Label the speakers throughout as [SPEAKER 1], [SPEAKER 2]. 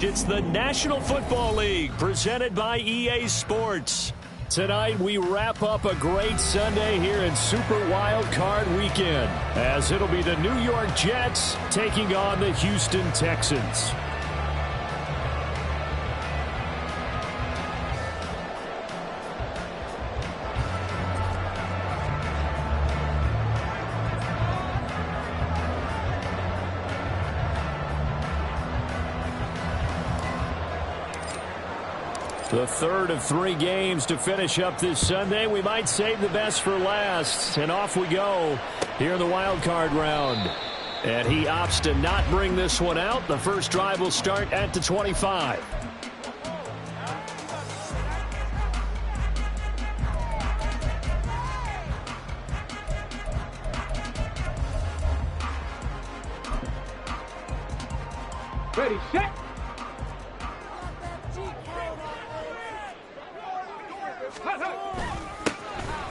[SPEAKER 1] It's the National Football League presented by EA Sports. Tonight we wrap up a great Sunday here in Super Wild Card Weekend, as it'll be the New York Jets taking on the Houston Texans. The third of 3 games to finish up this Sunday. We might save the best for last. And off we go here in the wild card round. And he opts to not bring this one out. The first drive will start at the 25.
[SPEAKER 2] Ready, set.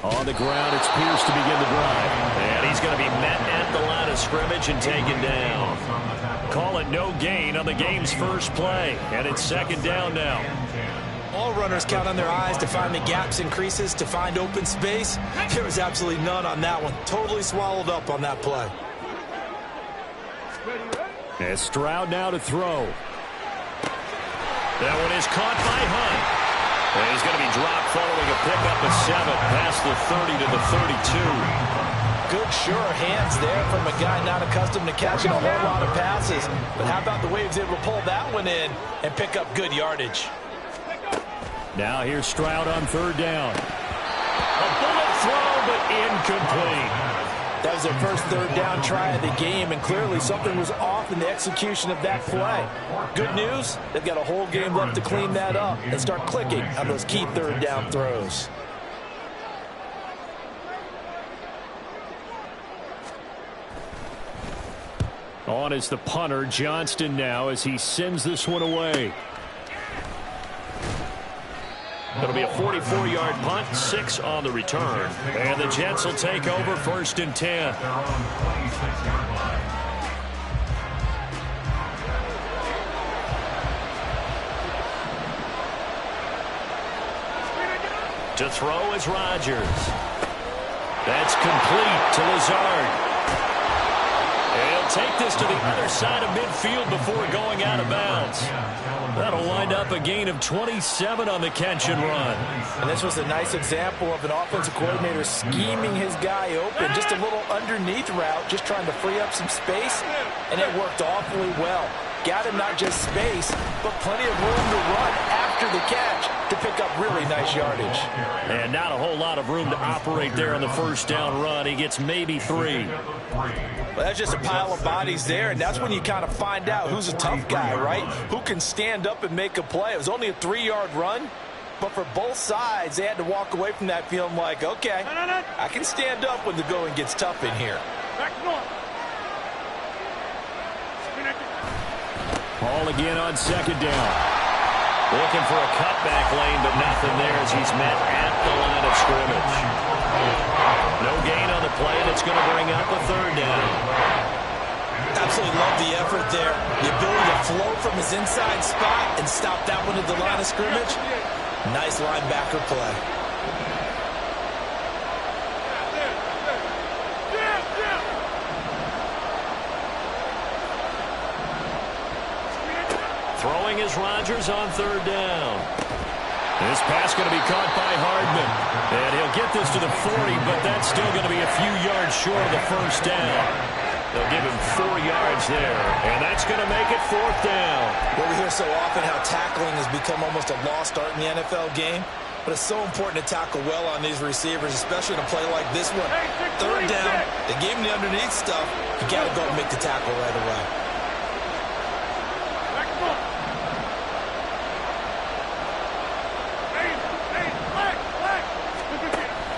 [SPEAKER 1] On the ground, it's Pierce to begin the drive. And he's going to be met at the line of scrimmage and taken down. Call it no gain on the game's first play. And it's second down now.
[SPEAKER 3] All runners count on their eyes to find the gaps and creases, to find open space. There was absolutely none on that one. Totally swallowed up on that play.
[SPEAKER 1] And Stroud now to throw. That one is caught by Hunt. And he's going to be dropped following a pickup of 7 past the 30 to the 32.
[SPEAKER 3] Good, sure hands there from a guy not accustomed to catching a whole lot of passes. But how about the way he was able to pull that one in and pick up good yardage?
[SPEAKER 1] Now here's Stroud on third down. A bullet throw, but incomplete.
[SPEAKER 3] That was their first third down try of the game, and clearly something was off in the execution of that play. Good news, they've got a whole game left to clean that up and start clicking on those key third down throws.
[SPEAKER 1] On is the punter, Johnston, now as he sends this one away. It'll be a 44-yard punt, 6 on the return. And the Jets will take over first and 10. To throw is Rodgers. That's complete to Lazard. And he'll take this to the other side of midfield before going out of bounds. That'll wind up a gain of 27 on the catch and run.
[SPEAKER 3] And this was a nice example of an offensive coordinator scheming his guy open. Just a little underneath route, just trying to free up some space, and it worked awfully well. Got him not just space, but plenty of room to run after the catch to pick up really nice yardage.
[SPEAKER 1] And not a whole lot of room to operate there on the first down run. He gets maybe 3.
[SPEAKER 3] Well, that's just a pile of bodies there, and that's when you kind of find out who's a tough guy, right? Who can stand up and make a play. It was only a 3-yard run, but for both sides, they had to walk away from that feeling like, okay, I can stand up when the going gets tough in here.
[SPEAKER 1] Ball again on second down. Looking for a cutback lane, but nothing there as he's met at the line of scrimmage. No gain on the play, and it's going to bring up a third down.
[SPEAKER 3] Absolutely love the effort there. The ability to flow from his inside spot and stop that one at the line of scrimmage. Nice linebacker play.
[SPEAKER 1] Throwing is Rodgers on third down. This pass going to be caught by Hardman. And he'll get this to the 40, but that's still going to be a few yards short of the first down. They'll give him 4 yards there, and that's going to make it 4th down.
[SPEAKER 3] Well, we hear so often how tackling has become almost a lost art in the NFL game, but it's so important to tackle well on these receivers, especially in a play like this one. Third down, they gave him the underneath stuff. You got to go and make the tackle right away.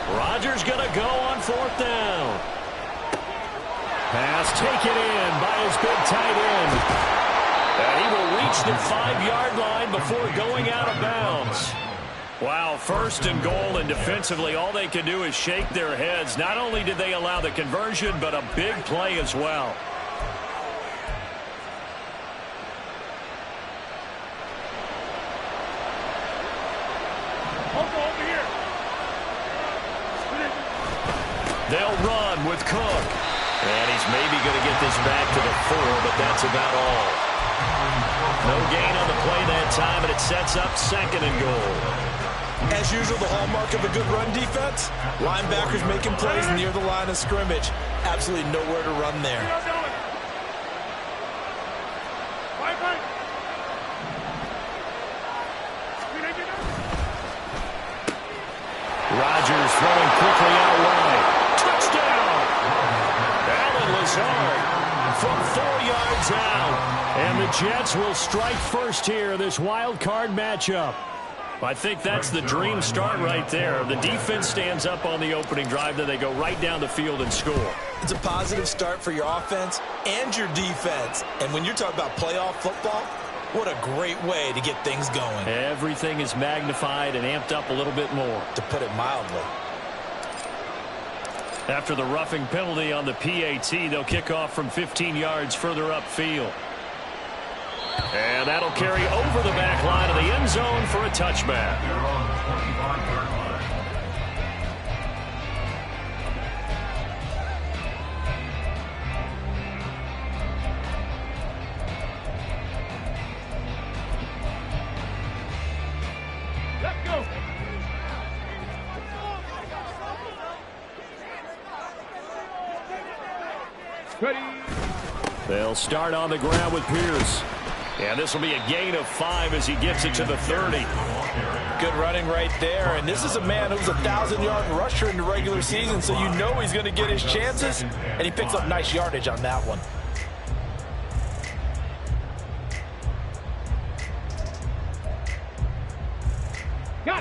[SPEAKER 1] Rodgers going to go on 4th down. Pass taken in by his big tight end. And he will reach the 5-yard line before going out of bounds. Wow, 1st and goal, and defensively all they can do is shake their heads. Not only did they allow the conversion, but a big play as well. They'll run with Cook. And he's maybe going to get this back to the 4, but that's about all. No gain on the play that time, and it sets up 2nd and goal.
[SPEAKER 3] As usual, the hallmark of a good run defense, linebackers making plays near the line of scrimmage. Absolutely nowhere to run there.
[SPEAKER 1] Rodgers throwing quickly out wide. Touchdown! Allen Lazard from 4 yards out. And the Jets will strike first here, this wild card matchup. I think that's the dream start right there. The defense stands up on the opening drive, then they go right down the field and score.
[SPEAKER 3] It's a positive start for your offense and your defense. And when you're talking about playoff football, what a great way to get things going.
[SPEAKER 1] Everything is magnified and amped up a little bit more.
[SPEAKER 3] To put it mildly.
[SPEAKER 1] After the roughing penalty on the PAT, they'll kick off from 15 yards further upfield. And that'll carry over the back line of the end zone for a touchback.
[SPEAKER 2] Let's go. Ready.
[SPEAKER 1] They'll start on the ground with Pierce. And this will be a gain of 5 as he gets it to the 30.
[SPEAKER 3] Good running right there. And this is a man who's a 1,000-yard rusher in the regular season, so you know he's going to get his chances. And he picks up nice yardage on that one.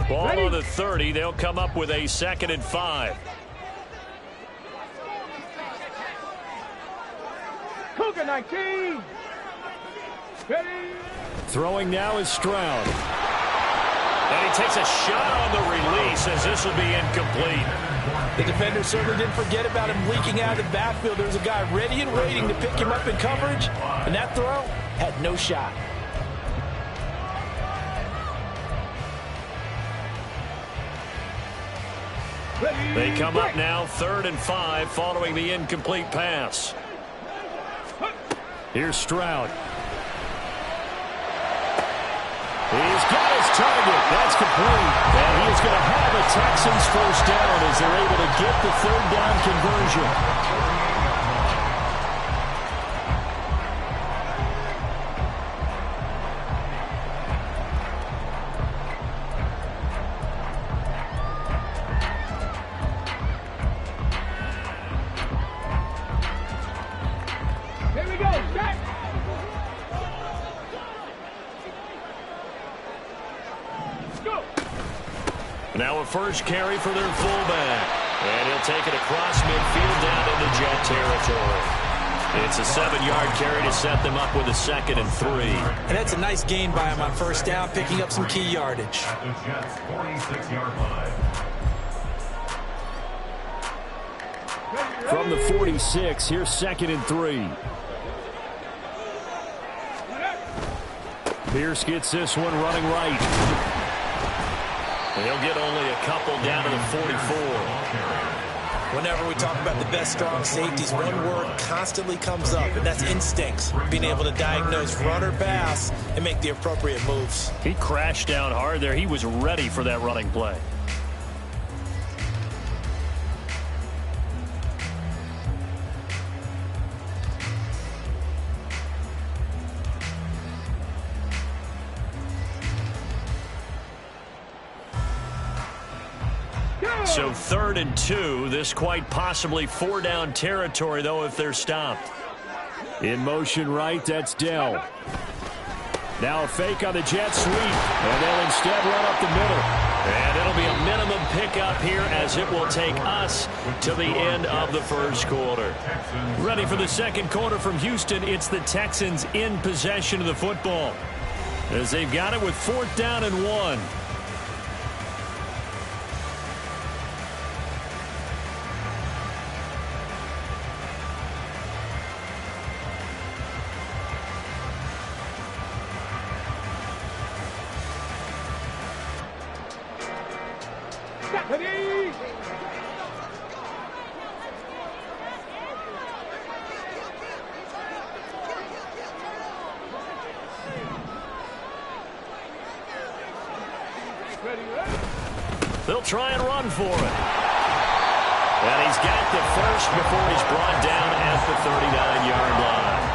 [SPEAKER 1] Ball on the 30. They'll come up with a 2nd and 5.
[SPEAKER 2] Cougar 19. Ready.
[SPEAKER 1] Throwing now is Stroud. And he takes a shot on the release as this will be incomplete.
[SPEAKER 3] The defender certainly didn't forget about him leaking out of the backfield. There's a guy ready and waiting to pick him up in coverage. And that throw had no shot.
[SPEAKER 1] They come up now 3rd and 5 following the incomplete pass. Here's Stroud. He's got his target. That's complete. And he is going to have a Texans first down as they're able to get the 3rd down conversion.
[SPEAKER 2] Here we go. Set.
[SPEAKER 1] Now a first carry for their fullback. And he'll take it across midfield down into Jet territory. It's a 7-yard carry to set them up with a 2nd and 3.
[SPEAKER 3] And that's a nice gain by him on first down, picking up some key yardage.
[SPEAKER 1] From the 46, here's 2nd and 3. Pierce gets this one running right. He'll get only a couple down to the 44.
[SPEAKER 3] Whenever we talk about the best strong safeties, one word constantly comes up, and that's instincts. Being able to diagnose run or pass and make the appropriate moves.
[SPEAKER 1] He crashed down hard there. He was ready for that running play. So 3rd and 2. This quite possibly 4-down territory, though, if they're stopped. In motion right, that's Dell. Now a fake on the jet sweep, and they'll instead run up the middle. And it'll be a minimum pickup here as it will take us to the end of the first quarter. Ready for the second quarter from Houston, it's the Texans in possession of the football, as they've got it with 4th down and 1. They'll try and run for it. And he's got the first before he's brought down at the 39-yard line.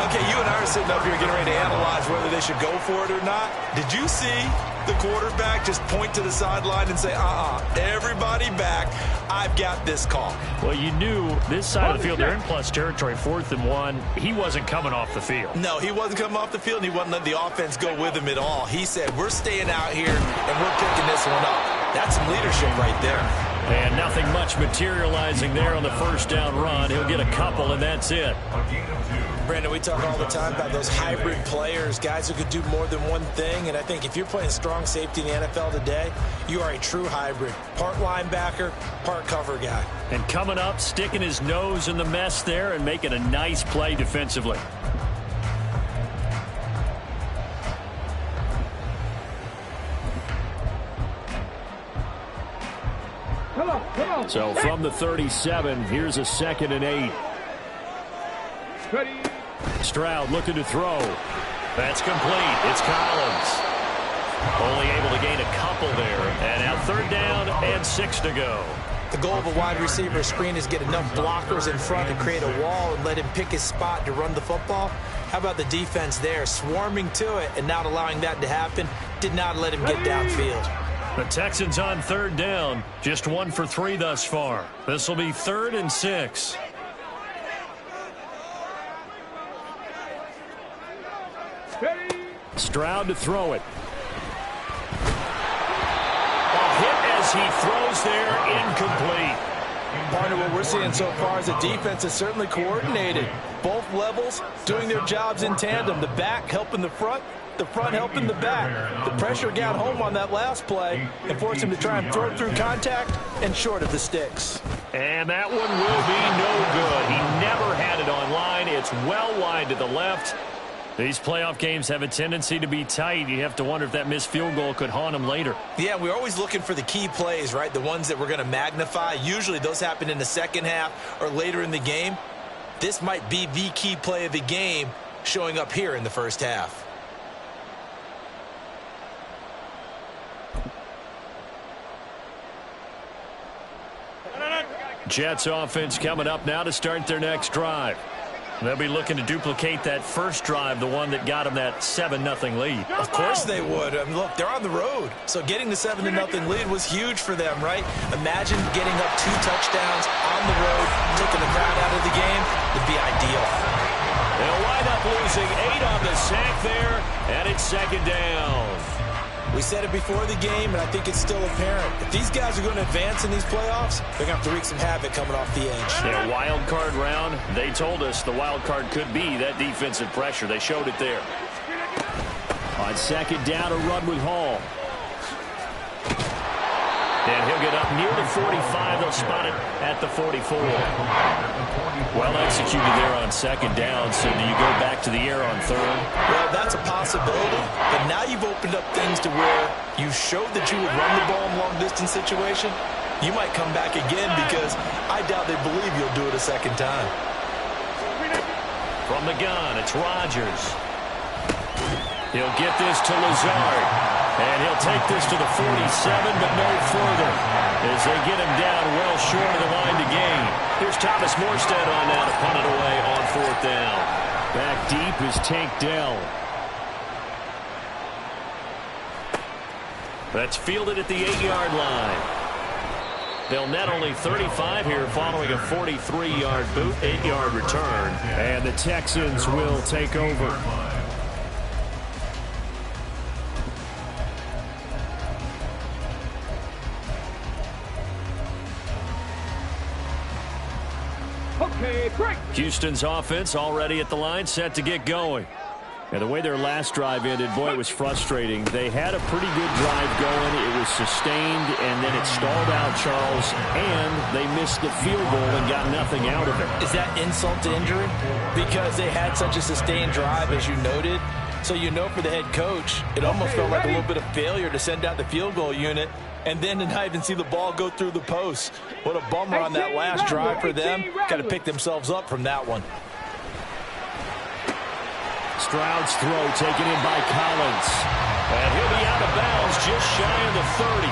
[SPEAKER 3] Okay, you and I are sitting up here getting ready to analyze whether they should go for it or not. Did you see the quarterback just point to the sideline and say, everybody back, I've got this call?
[SPEAKER 4] Well, you knew this side of the field, they're in plus territory, 4th and 1. He wasn't coming off the field.
[SPEAKER 3] No, he wasn't coming off the field, and he wasn't letting the offense go with him at all. He said, we're staying out here, and we're picking this one up. That's some leadership right there.
[SPEAKER 1] And nothing much materializing there on the first down run. He'll get a couple, and that's it.
[SPEAKER 3] Brandon, we talk all the time about those hybrid players, guys who could do more than one thing, and I think if you're playing strong safety in the NFL today, you are a true hybrid. Part linebacker, part cover guy.
[SPEAKER 1] And coming up, sticking his nose in the mess there and making a nice play defensively.
[SPEAKER 2] Come on.
[SPEAKER 1] So from the 37, here's a 2nd and 8.
[SPEAKER 2] Ready.
[SPEAKER 1] Stroud looking to throw. That's complete. It's Collins. Only able to gain a couple there. And now 3rd down and 6 to go.
[SPEAKER 3] The goal of a wide receiver screen is get enough blockers in front to create a wall and let him pick his spot to run the football. How about the defense there, swarming to it and not allowing that to happen? Did not let him get downfield.
[SPEAKER 1] The Texans on 3rd down. Just 1 for 3 thus far. This will be 3rd and 6.
[SPEAKER 2] Ready.
[SPEAKER 1] Stroud to throw it. A hit as he throws there, incomplete.
[SPEAKER 3] Partner, what we're seeing so far is the defense is certainly coordinated. Both levels doing their jobs in tandem. The back helping the front helping the back. The pressure got home on that last play and forced him to try and throw through contact and short of the sticks.
[SPEAKER 1] And that one will be no good. He never had it on line. It's well wide to the left. These playoff games have a tendency to be tight. You have to wonder if that missed field goal could haunt him later.
[SPEAKER 3] Yeah, we're always looking for the key plays, right? The ones that we're going to magnify. Usually those happen in the second half or later in the game. This might be the key play of the game showing up here in the first half.
[SPEAKER 1] Jets offense coming up now to start their next drive. They'll be looking to duplicate that first drive, the one that got them that 7-0 lead.
[SPEAKER 3] Of course they would. I mean, look, they're on the road. So getting the 7-0 lead was huge for them, right? Imagine getting up 2 touchdowns on the road, taking the crowd out of the game. Would be ideal.
[SPEAKER 1] They'll wind up losing 8 on the sack there, and it's 2nd down.
[SPEAKER 3] We said it before the game, and I think it's still apparent. If these guys are going to advance in these playoffs, they're going to have to wreak some havoc coming off the edge.
[SPEAKER 1] Yeah, wild card round. They told us the wild card could be that defensive pressure. They showed it there. On 2nd down, a run with Hall. And he'll get up near the 45. They'll spot it at the 44. Well executed there on 2nd down. So do you go back to the air on 3rd?
[SPEAKER 3] Well, that's a possibility. But now you've opened up things to where you showed that you would run the ball in long-distance situation. You might come back again because I doubt they believe you'll do it a second time.
[SPEAKER 1] From the gun, it's Rodgers. He'll get this to Lazard. And he'll take this to the 47, but no further as they get him down well short of the line to gain. Here's Thomas Morstead on now to punt it away on 4th down. Back deep is Tank Dell. That's fielded at the 8-yard line. They'll net only 35 here following a 43-yard boot, 8-yard return. And the Texans will take over.
[SPEAKER 2] Okay, break.
[SPEAKER 1] Houston's offense already at the line, set to get going. And the way their last drive ended, boy, it was frustrating. They had a pretty good drive going. It was sustained, and then it stalled out, Charles, and they missed the field goal and got nothing out of it.
[SPEAKER 3] Is that insult to injury? Because they had such a sustained drive, as you noted. So you know for the head coach, it almost felt like a little bit of failure to send out the field goal unit and then to not even see the ball go through the post. What a bummer on that last drive for them. Got to pick themselves up from that one.
[SPEAKER 1] Stroud's throw taken in by Collins. And he'll be out of bounds just shy of the 30.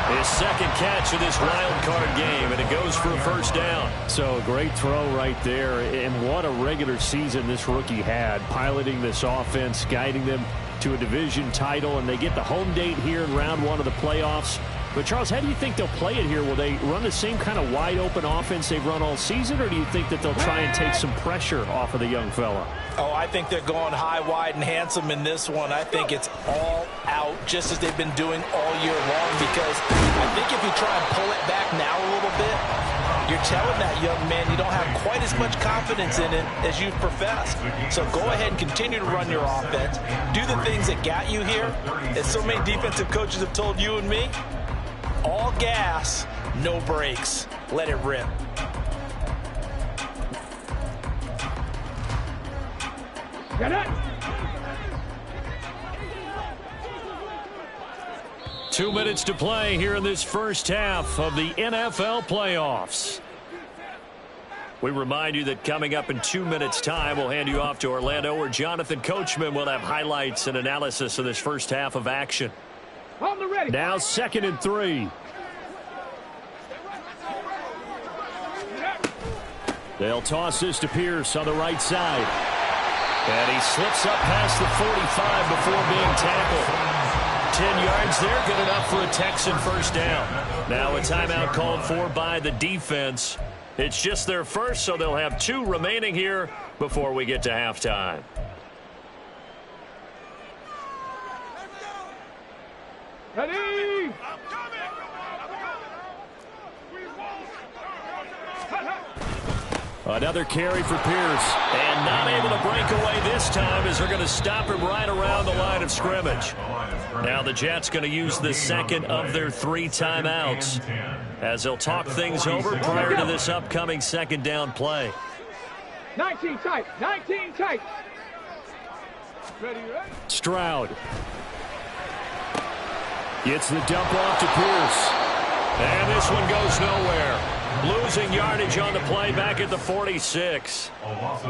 [SPEAKER 1] His second catch of this wild card game, and it goes for a first down.
[SPEAKER 4] So a great throw right there, and what a regular season this rookie had, piloting this offense, guiding them to a division title, and they get the home date here in round one of the playoffs. But, Charles, how do you think they'll play it here? Will they run the same kind of wide-open offense they've run all season, or do you think that they'll try and take some pressure off of the young fella?
[SPEAKER 3] Oh, I think they're going high, wide, and handsome in this one. I think it's all out, just as they've been doing all year long, because I think if you try and pull it back now a little bit, you're telling that young man you don't have quite as much confidence in it as you've professed. So go ahead and continue to run your offense. Do the things that got you here. As so many defensive coaches have told you and me, all gas, no brakes. Let it rip.
[SPEAKER 2] Get it.
[SPEAKER 1] 2 minutes to play here in this first half of the NFL playoffs. We remind you that coming up in 2 minutes' time, we'll hand you off to Orlando, where Jonathan Coachman will have highlights and analysis of this first half of action.
[SPEAKER 2] On the ready.
[SPEAKER 4] Now 2nd and 3. They'll toss this to Pierce on the right side.
[SPEAKER 1] And he slips up past the 45 before being tackled. 10 yards there, good enough for a Texan first down. Now a timeout called for by the defense. It's just their first, so they'll have 2 remaining here before we get to halftime.
[SPEAKER 2] Ready.
[SPEAKER 1] Another carry for Pierce. And not able to break away this time, as they're going to stop him right around the line of scrimmage. Now the Jets going to use the second of their 3 timeouts, as they'll talk things over prior to this upcoming second down play.
[SPEAKER 2] 19 tight. 19 tight. Ready, ready.
[SPEAKER 4] Stroud gets the dump off to Pierce.
[SPEAKER 1] And this one goes nowhere. Losing yardage on the play back at the 46.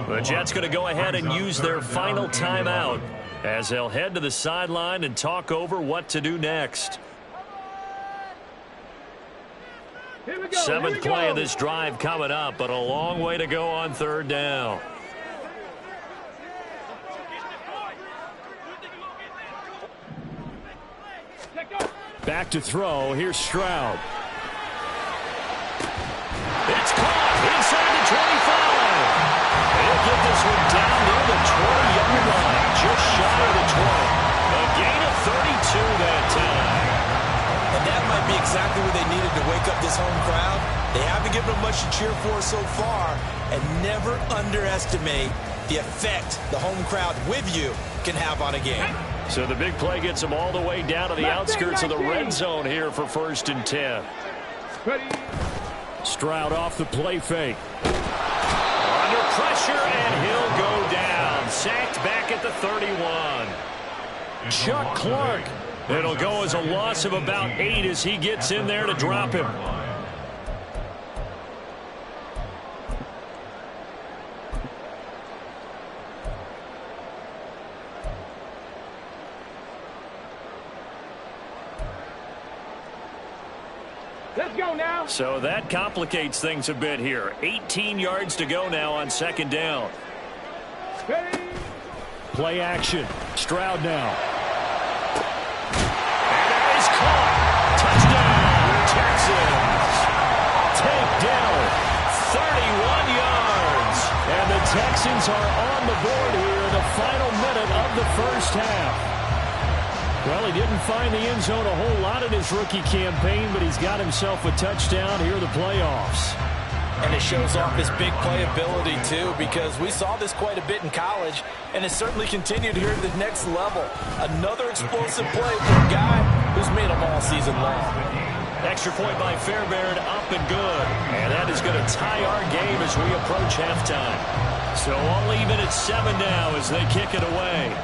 [SPEAKER 1] The Jets going to go ahead and use their final timeout, as they'll head to the sideline and talk over what to do next.
[SPEAKER 2] Here we go.
[SPEAKER 1] 7th play of this drive coming up, but a long way to go on 3rd down.
[SPEAKER 4] Back to throw. Here's Stroud.
[SPEAKER 1] It's caught inside the 25. He'll get this one down near the 20-yard line, just shy of the 20. A gain of 32 that time.
[SPEAKER 3] And that might be exactly what they needed to wake up this home crowd. They haven't given them much to cheer for so far, and never underestimate the effect the home crowd with you can have on a game.
[SPEAKER 1] So the big play gets them all the way down to the outskirts of the red zone here for 1st and 10.
[SPEAKER 2] Ready.
[SPEAKER 4] Stroud off the play fake.
[SPEAKER 1] Under pressure, and he'll go down. Sacked back at the 31. Chuck Clark. It'll go as a loss of about 8 as he gets in there to drop him.
[SPEAKER 2] Let's go now.
[SPEAKER 1] So that complicates things a bit here. 18 yards to go now on 2nd down.
[SPEAKER 2] Ready.
[SPEAKER 4] Play action. Stroud now.
[SPEAKER 1] And that is caught. Touchdown, Texans. Takedown, 31 yards.
[SPEAKER 4] And the Texans are on the board here in the final minute of the first half. Well, he didn't find the end zone a whole lot in his rookie campaign, but he's got himself a touchdown here in the playoffs.
[SPEAKER 3] And it shows off his big playability, too, because we saw this quite a bit in college, and it's certainly continued here at the next level. Another explosive play for a guy who's made them all season long.
[SPEAKER 1] Extra point by Fairbairn, up and good. And that is going to tie our game as we approach halftime. So all even at 7 now as they kick it away.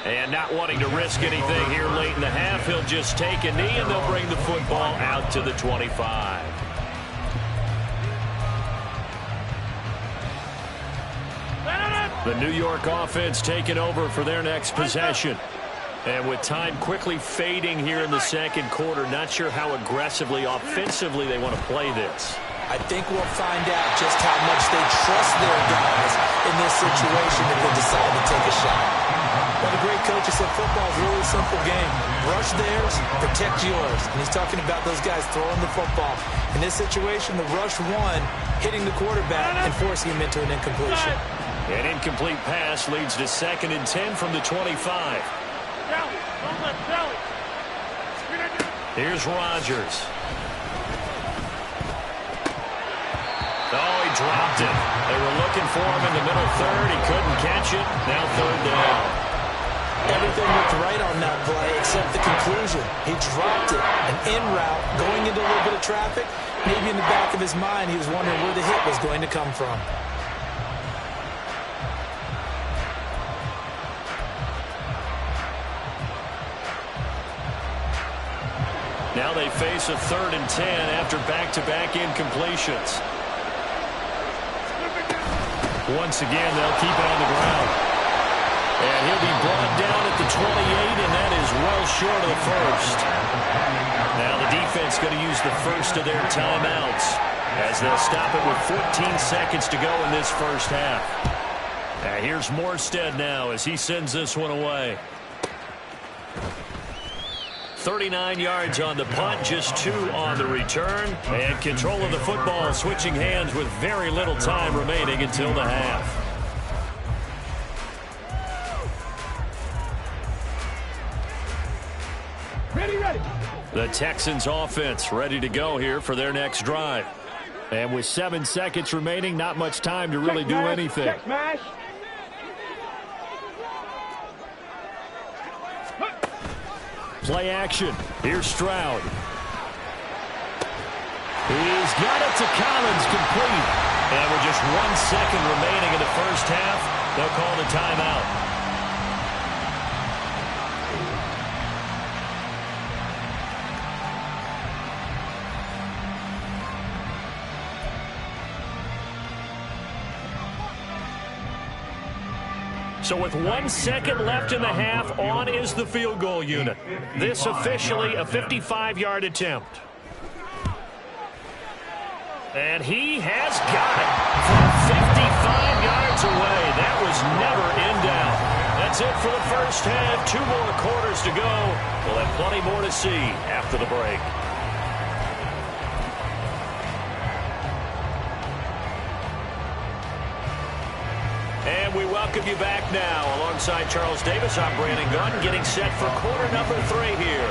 [SPEAKER 1] And not wanting to risk anything here late in the half, he'll just take a knee, and they'll bring the football out to the 25. The New York offense taking over for their next possession. And with time quickly fading here in the second quarter, not sure how aggressively, offensively they want to play this.
[SPEAKER 3] I think we'll find out just how much they trust their guys in this situation if they decide to take a shot. One of the great coaches said football is a really simple game. Rush theirs, protect yours. And he's talking about those guys throwing the football. In this situation, the rush one, hitting the quarterback and forcing him into an incompletion.
[SPEAKER 1] An incomplete pass leads to 2nd and 10 from the 25. Here's Rodgers. Oh, he dropped it. They were looking for him in the middle third. He couldn't catch it. Now 3rd down.
[SPEAKER 3] Everything looked right on that play except the conclusion. He dropped it. An in route, going into a little bit of traffic. Maybe in the back of his mind, he was wondering where the hit was going to come from.
[SPEAKER 1] Now they face a 3rd and 10 after back-to-back incompletions. Once again, they'll keep it on the ground. And he'll be brought down at the 28, and that is well short of the first. Now the defense going to use the first of their timeouts as they'll stop it with 14 seconds to go in this first half. Here's Morstead now as he sends this one away. 39 yards on the punt, just 2 on the return. And control of the football, switching hands with very little time remaining until the half.
[SPEAKER 2] Ready.
[SPEAKER 1] The Texans offense ready to go here for their next drive.
[SPEAKER 4] And with 7 seconds remaining, not much time to really do anything.
[SPEAKER 2] Check smash.
[SPEAKER 4] Play action. Here's Stroud. He's got it to Collins, complete.
[SPEAKER 1] And with just 1 second remaining in the first half, they'll call the timeout. So with 1 second left in the half, on is the field goal unit. This officially a 55-yard attempt. And he has got it from 55 yards away. That was never in doubt. That's it for the first half. 2 more quarters to go. We'll have plenty more to see after the break. And we welcome you back now. Alongside Charles Davis, I'm Brandon Gunn, getting set for quarter number 3 here.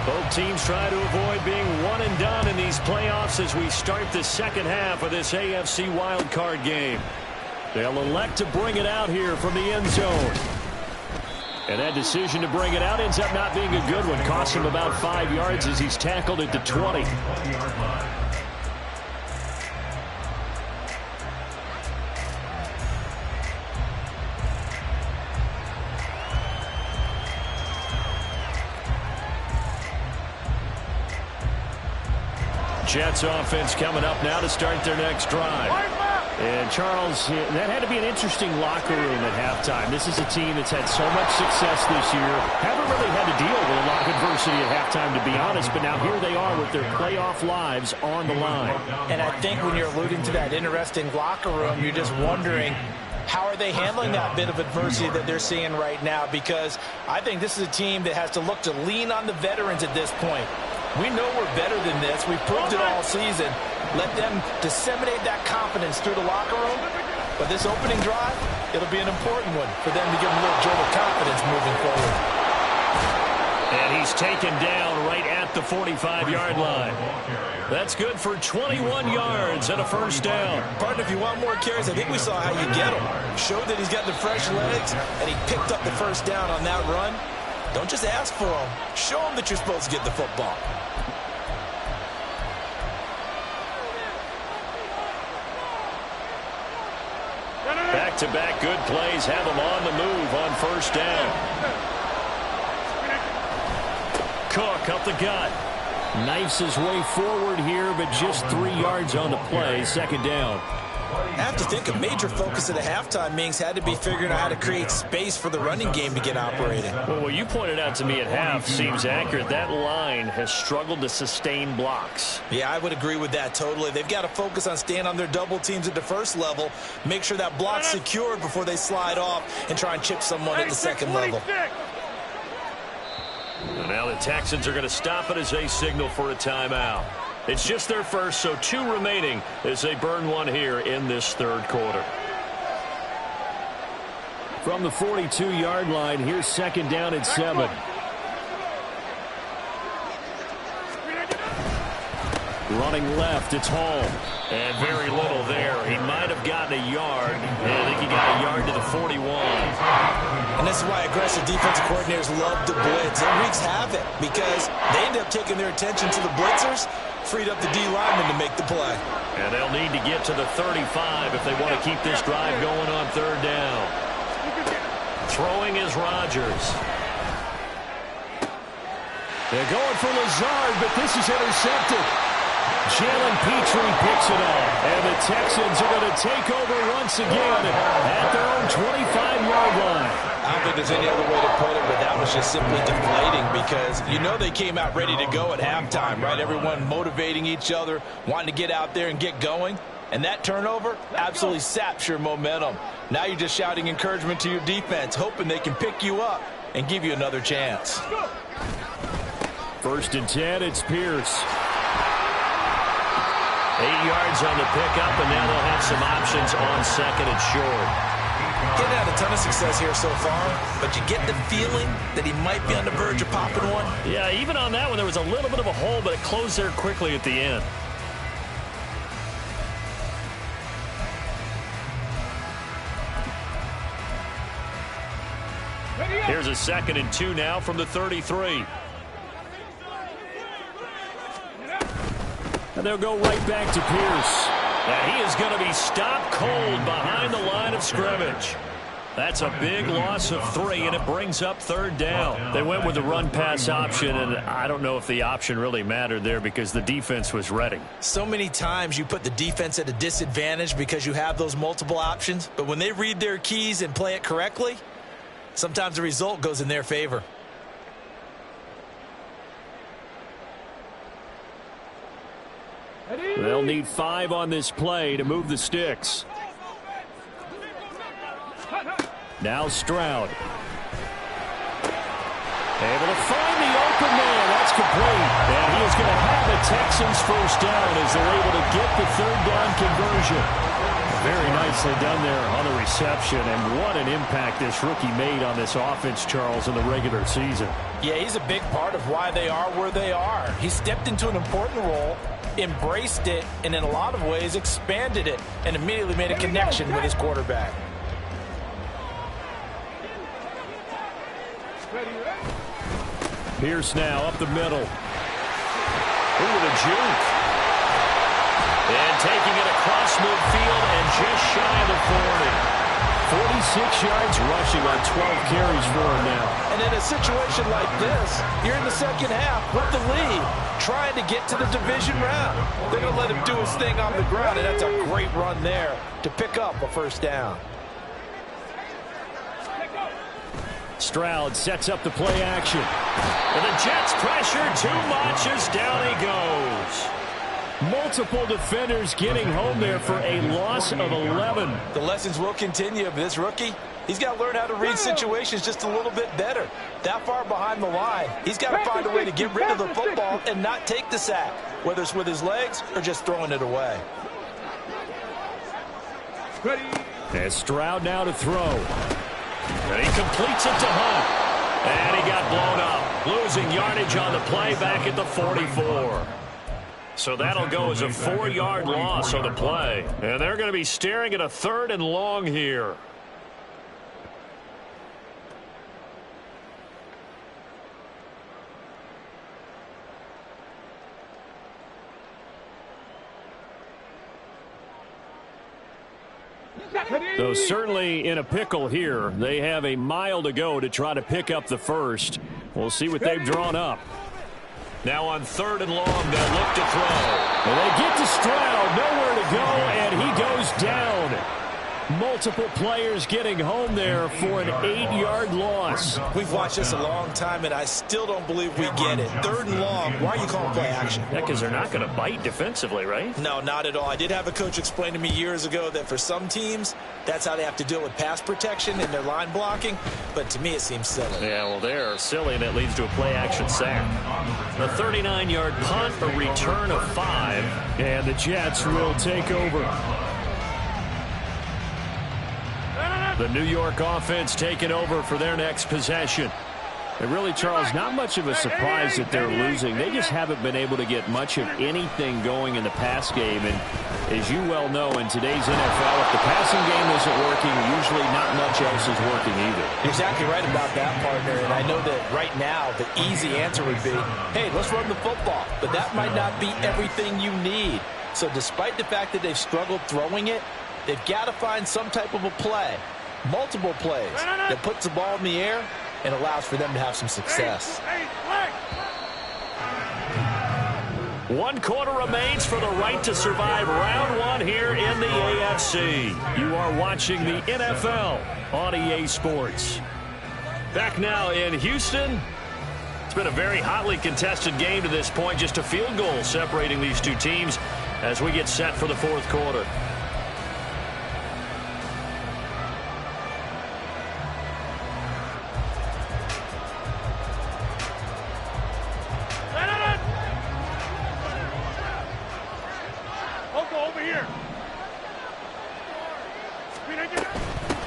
[SPEAKER 1] Both teams try to avoid being one and done in these playoffs as we start the second half of this AFC wildcard game. They'll elect to bring it out here from the end zone. And that decision to bring it out ends up not being a good one. Costs him about 5 yards as he's tackled at the 20. Jets offense coming up now to start their next drive.
[SPEAKER 4] And Charles, that had to be an interesting locker room at halftime. This is a team that's had so much success this year. Haven't really had to deal with a lot of adversity at halftime, to be honest. But now here they are with their playoff lives on the line.
[SPEAKER 3] And I think when you're alluding to that interesting locker room, you're just wondering, how are they handling that bit of adversity that they're seeing right now? Because I think this is a team that has to look to lean on the veterans at this point. We know we're better than this. We've proved it all season. Let them disseminate that confidence through the locker room. But this opening drive, it'll be an important one for them to give them a little jolt of confidence moving forward.
[SPEAKER 1] And he's taken down right at the 45-yard line. That's good for 21 yards and a first down.
[SPEAKER 3] Partner, if you want more carries, I think we saw how you get them. Showed that he's got the fresh legs, and he picked up the first down on that run. Don't just ask for them. Show them that you're supposed to get the football.
[SPEAKER 1] Back-to-back good plays have them on the move on first down. Cook up the gut.
[SPEAKER 4] Knifes his way forward here, but just 3 yards on the play. Second down.
[SPEAKER 3] I have to think a major focus of the halftime meetings had to be figuring out how to create space for the running game to get operating.
[SPEAKER 4] Well, what you pointed out to me at half seems accurate. That line has struggled to sustain blocks.
[SPEAKER 3] Yeah, I would agree with that totally. They've got to focus on staying on their double teams at the first level, make sure that block's secured before they slide off and try and chip someone at the second level.
[SPEAKER 1] And now the Texans are going to stop it as they signal for a timeout. It's just their first, so 2 remaining as they burn one here in this third quarter.
[SPEAKER 4] From the 42-yard line, here's second down and 7. Running left, it's Hall.
[SPEAKER 1] And very little there. He might have gotten a yard. I think he got a yard to the 41.
[SPEAKER 3] And this is why aggressive defensive coordinators love to blitz. It wreaks havoc because they end up taking their attention to the blitzers, freed up the D lineman to make the play.
[SPEAKER 1] And they'll need to get to the 35 if they want to keep this drive going on third down. Throwing is Rodgers.
[SPEAKER 4] They're going for Lazard, but this is intercepted. Jalen Petrie picks it up, and the Texans are going to take over once again at their own 25-yard line.
[SPEAKER 3] I don't think there's any other way to put it, but that was just simply deflating because you know they came out ready to go at halftime, right? Everyone motivating each other, wanting to get out there and get going. And that turnover absolutely saps your momentum. Now you're just shouting encouragement to your defense, hoping they can pick you up and give you another chance.
[SPEAKER 4] First and 10, it's Pierce.
[SPEAKER 1] 8 yards on the pickup, and now they'll have some options on second and short.
[SPEAKER 3] Getting had a ton of success here so far, but you get the feeling that he might be on the verge of popping one.
[SPEAKER 1] Yeah, even on that one, there was a little bit of a hole, but it closed there quickly at the end. Here's a second and 2 now from the 33.
[SPEAKER 4] And they'll go right back to Pierce.
[SPEAKER 1] Now he is going to be stopped cold behind the line of scrimmage. That's a big loss of 3, and it brings up third down.
[SPEAKER 4] They went with the run-pass option, and I don't know if the option really mattered there because the defense was ready.
[SPEAKER 3] So many times you put the defense at a disadvantage because you have those multiple options, but when they read their keys and play it correctly, sometimes the result goes in their favor.
[SPEAKER 4] They'll need 5 on this play to move the sticks. Now Stroud. Able to find the open man. That's complete. And he is going to have the Texans first down as they're able to get the third down conversion. Very nicely done there on the reception. And what an impact this rookie made on this offense, Charles, in the regular season.
[SPEAKER 3] Yeah, he's a big part of why they are where they are. He stepped into an important role, embraced it, and in a lot of ways expanded it, and immediately made a connection with his quarterback.
[SPEAKER 4] Pierce now up the middle.
[SPEAKER 1] Ooh, the juke. And taking it across midfield and just shy of the 40.
[SPEAKER 4] 46 yards rushing on 12 carries for him now.
[SPEAKER 3] And in a situation like this, you're in the second half with the lead, trying to get to the division round. They're going to let him do his thing on the ground, and that's a great run there to pick up a first down.
[SPEAKER 4] Stroud sets up the play action.
[SPEAKER 1] And the Jets pressure too much as down he goes.
[SPEAKER 4] Multiple defenders getting home there for a loss of 11.
[SPEAKER 3] The lessons will continue of this rookie. He's got to learn how to read situations just a little bit better. That far behind the line, he's got to find a way to get rid of the football and not take the sack, whether it's with his legs or just throwing it away.
[SPEAKER 4] And Stroud now to throw.
[SPEAKER 1] And he completes it to Hunt. And he got blown up. Losing yardage on the play back at the 44. So that'll go as a 4-yard loss on the play. And they're going to be staring at a 3rd and long here.
[SPEAKER 4] So certainly in a pickle here. They have a mile to go to try to pick up the first. We'll see what they've drawn up.
[SPEAKER 1] Now on 3rd and long, they'll look to throw.
[SPEAKER 4] And they get to Stroud, nowhere to go, and he goes down. Multiple players getting home there for an 8-yard loss.
[SPEAKER 3] We've watched this a long time, and I still don't believe we get it. 3rd and long, why are you calling play action?
[SPEAKER 4] Yeah, because they're not going to bite defensively, right?
[SPEAKER 3] No, not at all. I did have a coach explain to me years ago that for some teams, that's how they have to deal with pass protection and their line blocking, but to me it seems silly.
[SPEAKER 4] Yeah, well, they're silly, and it leads to a play-action sack.
[SPEAKER 1] A 39-yard punt, a return of 5.
[SPEAKER 4] And the Jets will take over.
[SPEAKER 1] The New York offense taking over for their next possession.
[SPEAKER 4] And really, Charles, not much of a surprise that they're losing. They just haven't been able to get much of anything going in the pass game. And as you well know, in today's NFL, if the passing game isn't working, usually not much else is working either.
[SPEAKER 3] You're exactly right about that, partner. And I know that right now the easy answer would be, hey, let's run the football. But that might not be everything you need. So despite the fact that they've struggled throwing it, they've got to find some type of a play. Multiple plays that puts the ball in the air and allows for them to have some success.
[SPEAKER 1] 1 quarter remains for the right to survive round 1 here in the AFC. You are watching the NFL on EA Sports. Back now in Houston. It's been a very hotly contested game to this point. Just a field goal separating these two teams as we get set for the 4th quarter.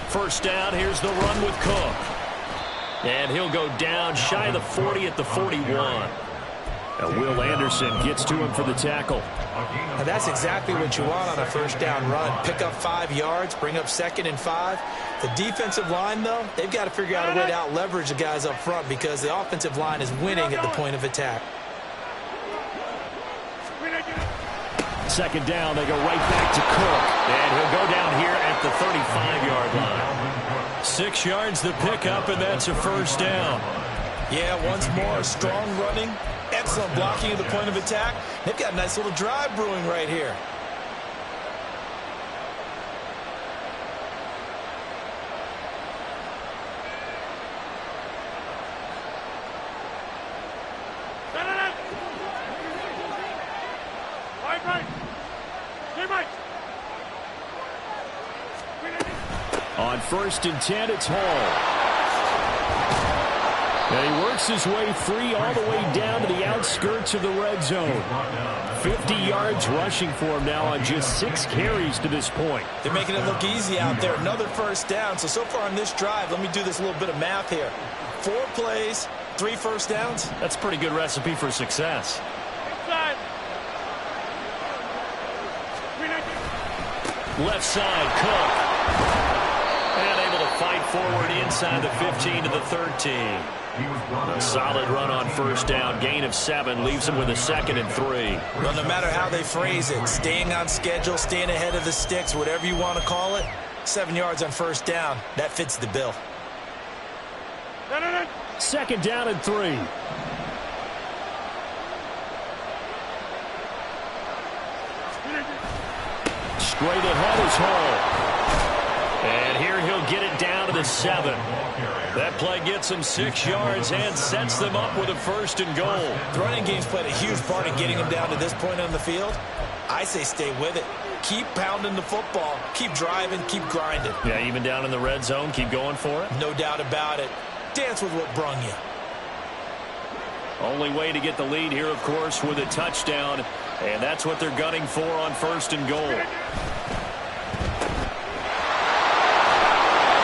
[SPEAKER 1] First down, here's the run with Cook. And he'll go down shy of the 40 at the 41.
[SPEAKER 4] Now Will Anderson gets to him for the tackle.
[SPEAKER 3] Now that's exactly what you want on a first down run. Pick up 5 yards, bring up 2nd and 5. The defensive line, though, they've got to figure out a way to out-leverage the guys up front because the offensive line is winning at the point of attack.
[SPEAKER 4] 2nd down, they go right back to Cook.
[SPEAKER 1] And he'll go down here at the 35-yard line. 6 yards the pickup, and that's a first down.
[SPEAKER 3] Yeah, once more, strong running, excellent blocking at the point of attack. They've got a nice little drive brewing right here.
[SPEAKER 4] On 1st and 10, it's Hall. And he works his way free all the way down to the outskirts of the red zone. 50 yards rushing for him now on just 6 carries to this point.
[SPEAKER 3] They're making it look easy out there. Another first down. So far on this drive, let me do this little bit of math here. 4 plays, 3 first downs.
[SPEAKER 1] That's a pretty good recipe for success. Left side, Cook. And able to fight forward inside the 15 to the 13. A solid run on first down. Gain of 7 leaves him with a 2nd and 3.
[SPEAKER 3] Well, no matter how they phrase it, staying on schedule, staying ahead of the sticks, whatever you want to call it, 7 yards on first down, that fits the bill.
[SPEAKER 4] 2nd down and 3. Straight ahead is Hall.
[SPEAKER 1] And here he'll get it down to the 7. That play gets him 6 yards and sets them up with a 1st and goal.
[SPEAKER 3] The running game's played a huge part in getting him down to this point on the field. I say stay with it. Keep pounding the football. Keep driving. Keep grinding.
[SPEAKER 1] Yeah, even down in the red zone, keep going for it.
[SPEAKER 3] No doubt about it. Dance with what brung you.
[SPEAKER 1] Only way to get the lead here, of course, with a touchdown. And that's what they're gunning for on 1st and goal.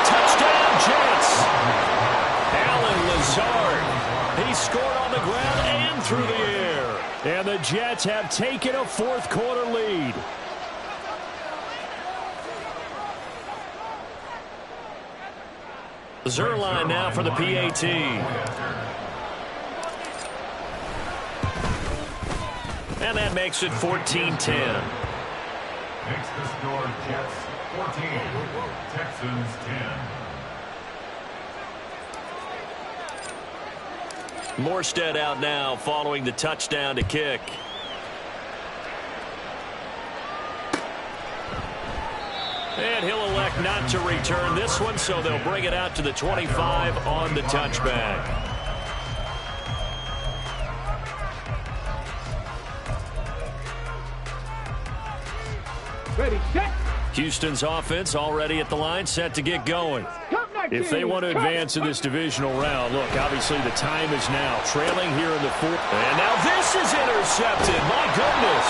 [SPEAKER 1] Touchdown, Jets. Alan Lazard. He scored on the ground and through the air.
[SPEAKER 4] And the Jets have taken a 4th quarter lead.
[SPEAKER 1] Zerline now for the PAT. And that makes it 14-10.
[SPEAKER 5] Makes the score Jets 14, Texans 10.
[SPEAKER 1] Morstead out now following the touchdown to kick. And he'll elect not to return this one, so they'll bring it out to the 25 on the touchback.
[SPEAKER 2] Ready, set.
[SPEAKER 1] Houston's offense already at the line, set to get going. If they want to advance in this divisional round, look, obviously the time is now. Trailing here in the fourth. And now this is intercepted. My goodness.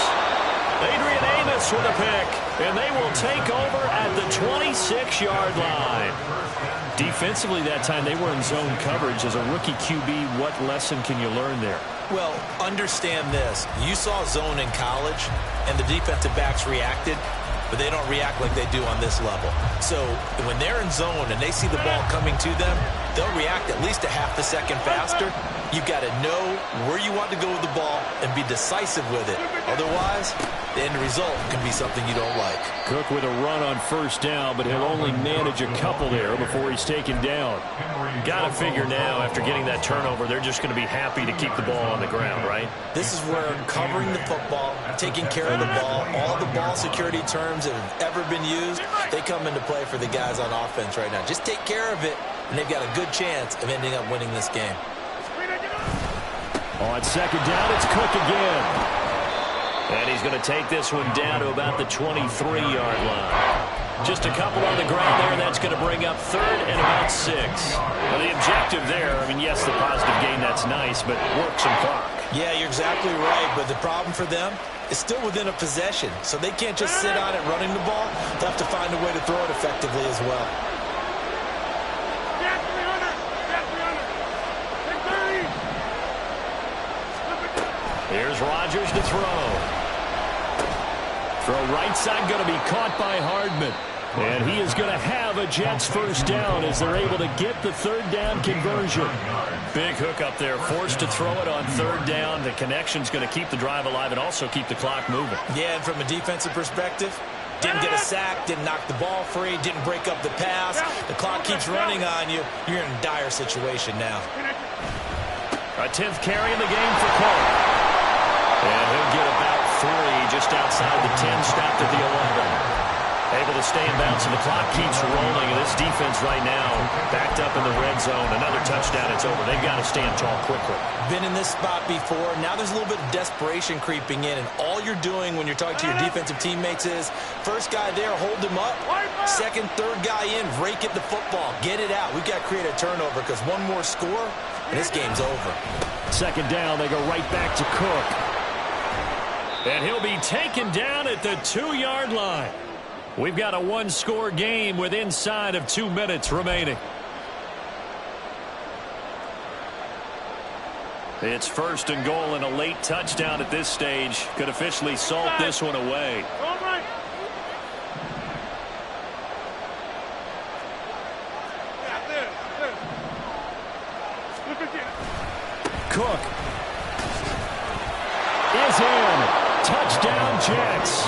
[SPEAKER 1] Adrian Amos with a pick, and they will take over at the 26-yard line. Defensively that time, they were in zone coverage. As a rookie QB, what lesson can you learn there?
[SPEAKER 3] Well, understand this. You saw zone in college, and the defensive backs reacted, but they don't react like they do on this level. So when they're in zone and they see the ball coming to them, they'll react at least a half a second faster. You've got to know where you want to go with the ball and be decisive with it. Otherwise, the end result can be something you don't like.
[SPEAKER 1] Cook with a run on first down, but he'll only manage a couple there before he's taken down. Got to figure now, after getting that turnover, they're just going to be happy to keep the ball on the ground, right?
[SPEAKER 3] This is where covering the football, taking care of the ball, all the ball security terms that have ever been used, they come into play for the guys on offense right now. Just take care of it, and they've got a good chance of ending up winning this game.
[SPEAKER 1] On second down, it's Cook again. And he's going to take this one down to about the 23-yard line. Just a couple on the ground there. That's going to bring up third and about 6. Well, the objective there, I mean, yes, the positive gain, that's nice, but work some clock.
[SPEAKER 3] Yeah, you're exactly right, but the problem for them is still within a possession, so they can't just sit on it running the ball. They'll have to find a way to throw it effectively as well.
[SPEAKER 1] Here's Rodgers to throw. Throw right side, going to be caught by Hardman. And he is going to have a Jets first down as they're able to get the third down conversion. Big hook up there, forced to throw it on third down. The connection's going to keep the drive alive and also keep the clock moving.
[SPEAKER 3] Yeah, and from a defensive perspective, didn't get a sack, didn't knock the ball free, didn't break up the pass. The clock keeps running on you. You're in a dire situation now.
[SPEAKER 1] A 10th carry in the game for Cole. And he'll get about 3 just outside the 10, stopped at the 11. Able to stay in bounds, and the clock keeps rolling. And this defense right now backed up in the red zone. Another touchdown, it's over. They've got to stand tall quickly.
[SPEAKER 3] Been in this spot before. Now there's a little bit of desperation creeping in, and all you're doing when you're talking to your defensive teammates is first guy there, hold him up. Second, third guy in, rake at the football. Get it out. We've got to create a turnover because one more score, and this game's over.
[SPEAKER 1] Second down, they go right back to Cook. And he'll be taken down at the 2-yard line. We've got a one-score game with inside of 2 minutes remaining. It's first and goal and a late touchdown at this stage. Could officially salt this one away. Cook is in. Touchdown, Jets.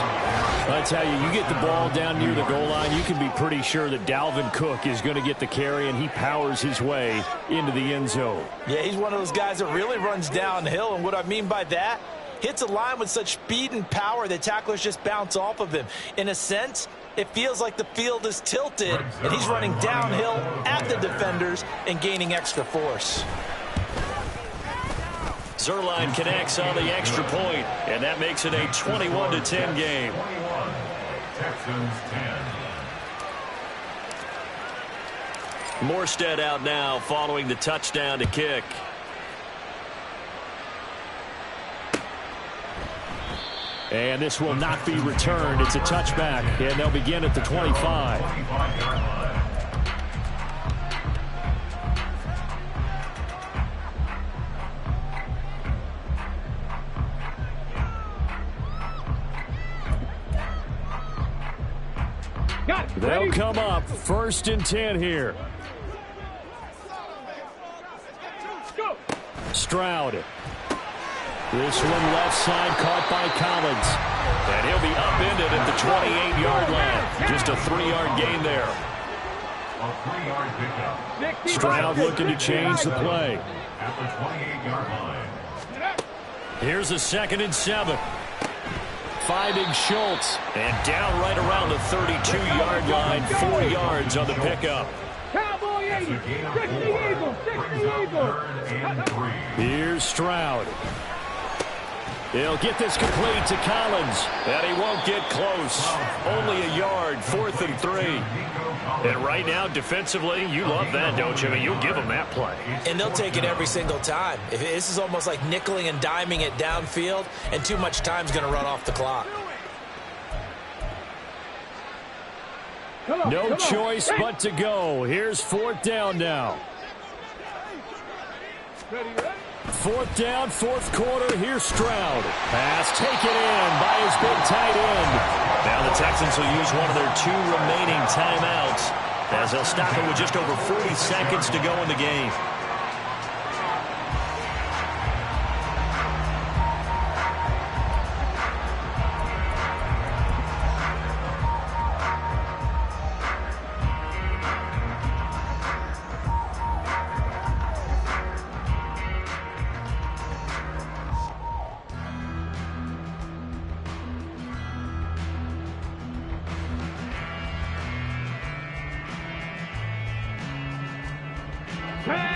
[SPEAKER 1] I tell you, you get the ball down near the goal line, you can be pretty sure that Dalvin Cook is going to get the carry, and he powers his way into the end zone.
[SPEAKER 3] Yeah, he's one of those guys that really runs downhill, and what I mean by that, hits a line with such speed and power that tacklers just bounce off of him. In a sense, it feels like the field is tilted, and he's running downhill at the defenders and gaining extra force.
[SPEAKER 1] Zerline connects on the extra point, and that makes it a 21-10 game.
[SPEAKER 5] Texans 10.
[SPEAKER 1] Morstead out now following the touchdown to kick. And this will not be returned. It's a touchback, and they'll begin at the 25. They'll come up first and 10 here. Stroud. This one left side caught by Collins. And he'll be upended at the 28-yard line. Just a 3-yard gain there.
[SPEAKER 5] A 3-yard pickup.
[SPEAKER 4] Stroud looking to change the play.
[SPEAKER 5] At the 28-yard line.
[SPEAKER 1] Here's a 2nd and 7. Finding Schultz. And down right around the 32-yard line. 4 yards on the pickup.
[SPEAKER 2] Cowboy 80. 60 Eagles. 60 Eagles.
[SPEAKER 5] 3rd and 3.
[SPEAKER 4] Here's Stroud. He'll get this complete to Collins.
[SPEAKER 1] And he won't get close. Only a yard. 4th and 3. And right now, defensively, you love that, don't you? I mean, you'll give them that play.
[SPEAKER 3] And they'll take it every single time. This is almost like nickeling and diming it downfield, and too much time's going to run off the clock.
[SPEAKER 4] No choice but to go. Here's 4th down now. 4th down, 4th quarter. Here's Stroud. Pass taken in by his big tight end.
[SPEAKER 1] Now the Texans will use one of their 2 remaining timeouts as they'll stop it with just over 40 seconds to go in the game.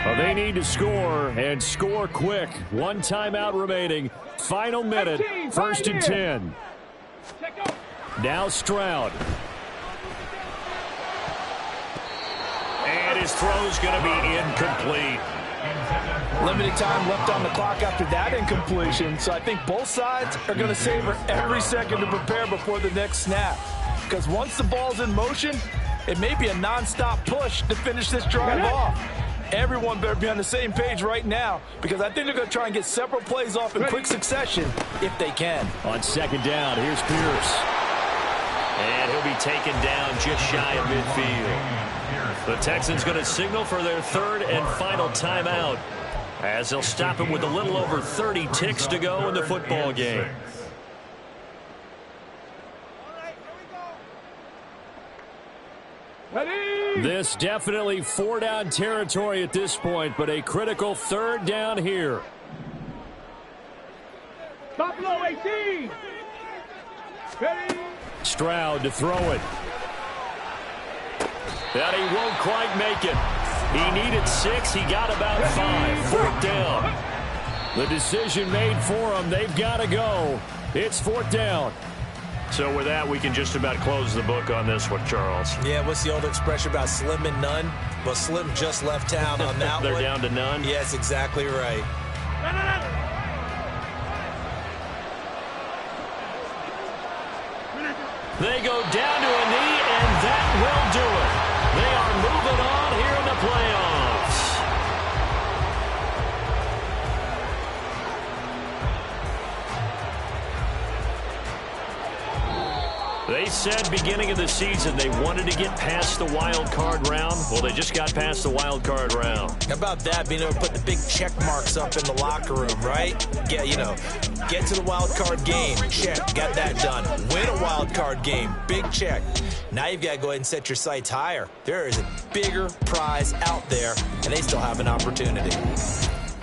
[SPEAKER 4] Well, they need to score, and score quick. 1 timeout remaining. Final minute, 1st and 10. Now Stroud.
[SPEAKER 1] And his throw's going to be incomplete.
[SPEAKER 3] Limited time left on the clock after that incompletion, so I think both sides are going to savor every second to prepare before the next snap. Because once the ball's in motion, it may be a nonstop push to finish this drive off. Everyone better be on the same page right now, because I think they're going to try and get several plays off in quick succession if they can.
[SPEAKER 4] On 2nd down, here's Pierce.
[SPEAKER 1] And he'll be taken down just shy of midfield. The Texans going to signal for their 3rd and final timeout as they'll stop him with a little over 30 ticks to go in the football game.
[SPEAKER 4] This definitely 4-down territory at this point, but a critical 3rd down here.
[SPEAKER 2] Buffalo 18. Ready.
[SPEAKER 4] Stroud to throw it.
[SPEAKER 1] And he won't quite make it. He needed 6. He got about 5. 4th down.
[SPEAKER 4] The decision made for him. They've got to go. It's 4th down.
[SPEAKER 1] So with that, we can just about close the book on this one, Charles.
[SPEAKER 3] Yeah, what's the old expression about slim and none? Well, Slim just left town on that
[SPEAKER 1] They're
[SPEAKER 3] one.
[SPEAKER 1] down to none?
[SPEAKER 3] Yes, exactly right.
[SPEAKER 1] They go down to a knee, and that will do it. They are moving on here in the playoffs. They said beginning of the season they wanted to get past the wild card round. Well, they just got past the wild card round.
[SPEAKER 3] How about that, being able to put the big check marks up in the locker room, right? Get to the wild card game. Check. Got that done. Win a wild card game. Big check. Now you've got to go ahead and set your sights higher. There is a bigger prize out there, and they still have an opportunity.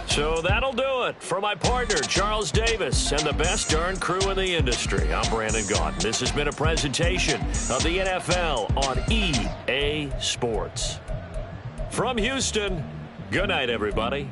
[SPEAKER 1] So that'll do it for my partner, Charles Davis, and the best darn crew in the industry. I'm Brandon Gaudin. This has been a presentation of the NFL on EA Sports. From Houston, good night, everybody.